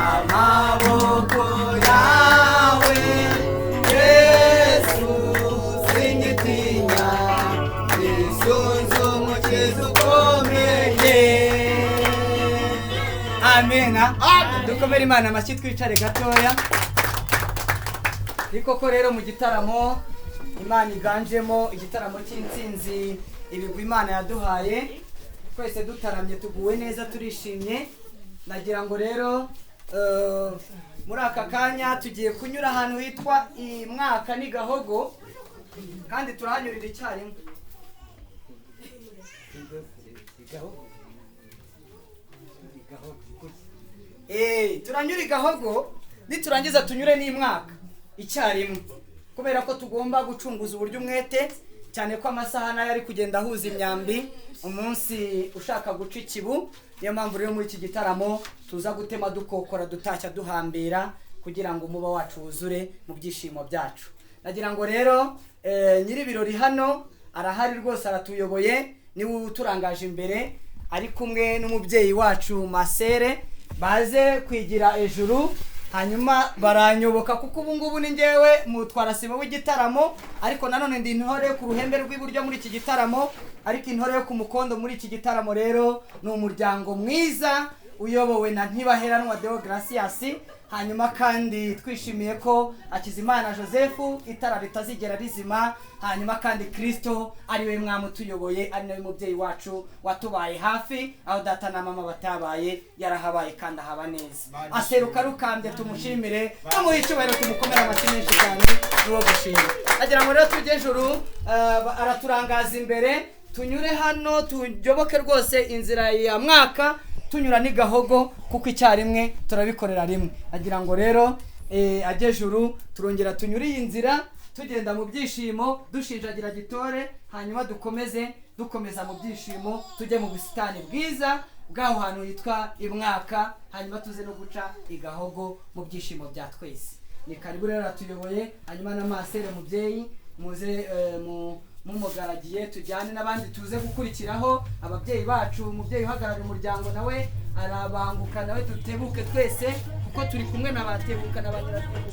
amaboko yawe Yesu sinyitinya isunzu umukiza ukomeye. Amena. Dukomere Imana amashyi twicare gatoya. Ni koko rero mu gitaramo Imana iganjemo igitaramo cy'intsinzi ibigwi Imana yaduhaye, twese dutaramye tuguwe neza turishimye. Nagira ngo rero muri aka kanya tugiye kunyura ahantu hitwa Imwaka ni Gahogo, kandi turahanyurira icyarimwe. Turanyura i Gahogo, niturangiza tunyure n'Imwaka icyarimwe, kubera ko tugomba gucunguza uburyo umwete, cyane ko amasaha nayo ari kugenda ahuza imyambi, umunsi ushaka guca ikibu. Niyo mpamvu rero muri iki gitaramo tuza gutema dukokora dutashya duhambira kugira ngo umuba wacu wuzure mu byishimo byacu. Nagira ngo rero nyiri birori hano arahari rwose, aratuyoboye, niwe uturangaje imbere, ari kumwe n'umubyeyi wacu Masere, baze kwigira ejuru, hanyuma baranyoboka kuko ubu ngubu ni njyewe mutwara sibo w'igitaramo, ariko nanone ndi intore ku ruhembe rw'iburyo muri iki gitaramo, ariko intore yo ku mukondo muri iki gitaramo rero ni umuryango mwiza uyobowe na Ntibaheranwa Deogracias. Hanyuma kandi twishimiye ko Hakizimana Joseph itara ritazigera rizima, hanyuma kandi Kristo ari we mwami utuyoboye, ari nawe mubyeyi wacu watubaye hafi, aho data na mama batabaye yarahabaye kandi ahaba neza. Aseruka rukambye, tumushimire, tumuhe icyubahiro, tumukomere amashyi menshi cyane n'uwo gushima. Agira ngo rero tujye ejuru, araturangaza imbere, tunyure hano tujoboke rwose inzira ya Mwaka, tunyura ni Gahogo kuko icyarimwe turabikorera rimwe. Agira ngo rero ajye ejuru, turongera tunyure iyi nzira tugenda mu byishimo dushinjagira Gitore, hanyuma dukomeza mu byishimo tujye mu busitani bwiza bw'aho hantu hitwa Imwaka, hanyuma tuze no guca i Gahogo mu byishimo bya twese. Ni karibu rero atuyoboye, hanyuma na Masere mubyeyi muze mumugaragiye, tujyane n'abandi tuze gukurikiraho ababyeyi bacu. Umubyeyi uhagarariye umuryango nawe arabanguka, nawe dutebuke twese kuko turi kumwe n'abatebuka n'abanyiratebuka.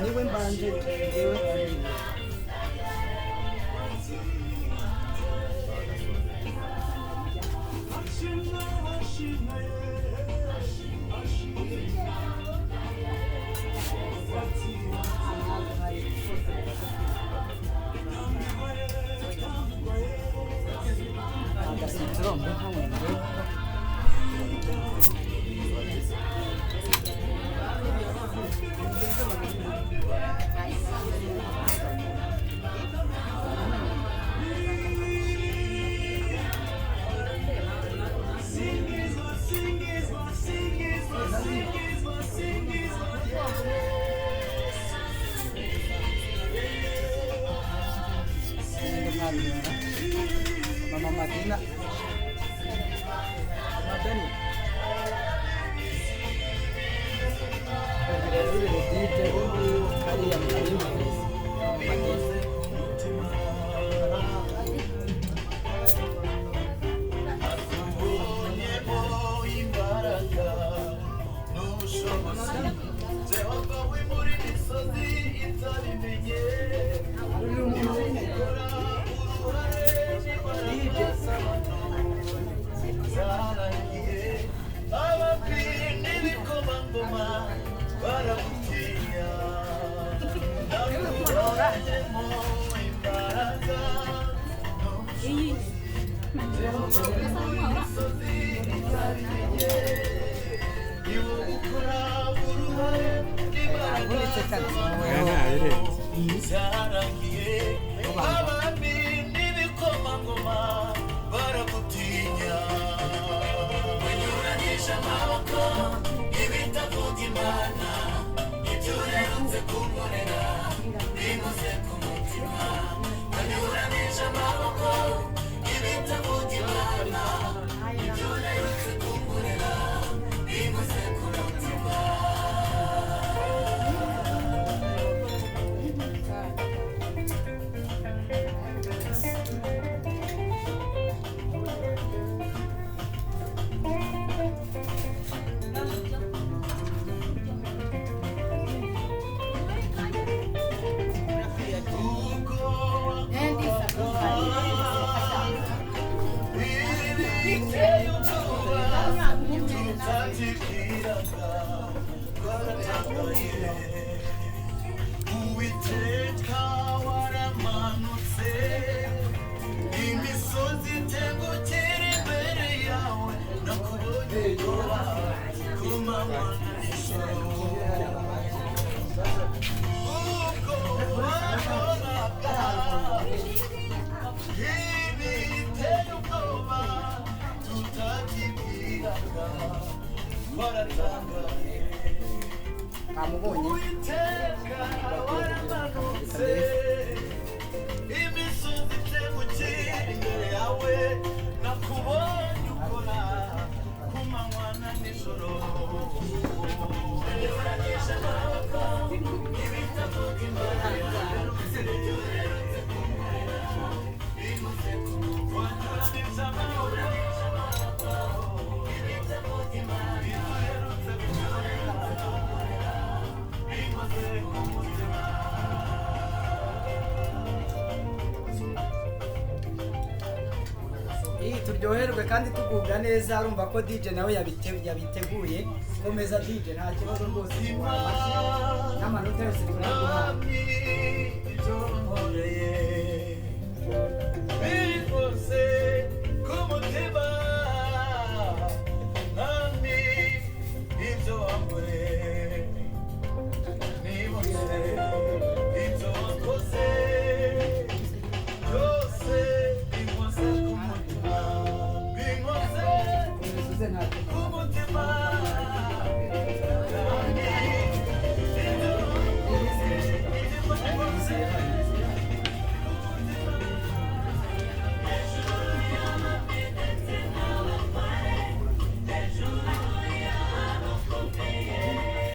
niwe mbanje Mama Madina Madani Yeah. Arabonetse kabisa. Zaragiye abami n'ibikomangoma baragutinya banyuranyije amaboko ibitavuga imana ibyo uherutse kunkorera bimuze ku mutima banyuranyije amaboko ibitavuga imana ibyo uherutse kunkorera bimuze ku mutima. Uwiteka waramanutse imisozi itengukira imbere yawe nakubonye ubwoba ku manywa na nijoro ubwo warabonaga ibiteye ubwoba tutakibwiraga waratangaye Kamubonye. Uwiteka waramanutse imisozi itengukira imbere yawe nakubonye ukora ku manywa na nijoro banyuranyije amaboko ibitavuga imana bimuze ku mutima banyuranyije amaboko ibitavuga imana biherutse kunkorera bimuze ku mutima. Turyoherwe kandi tugubwa neza urumva ko DJ nawe yabiteguye. Komeza DJ nta kibazo rwose. N'amanota yose turaguha. Nta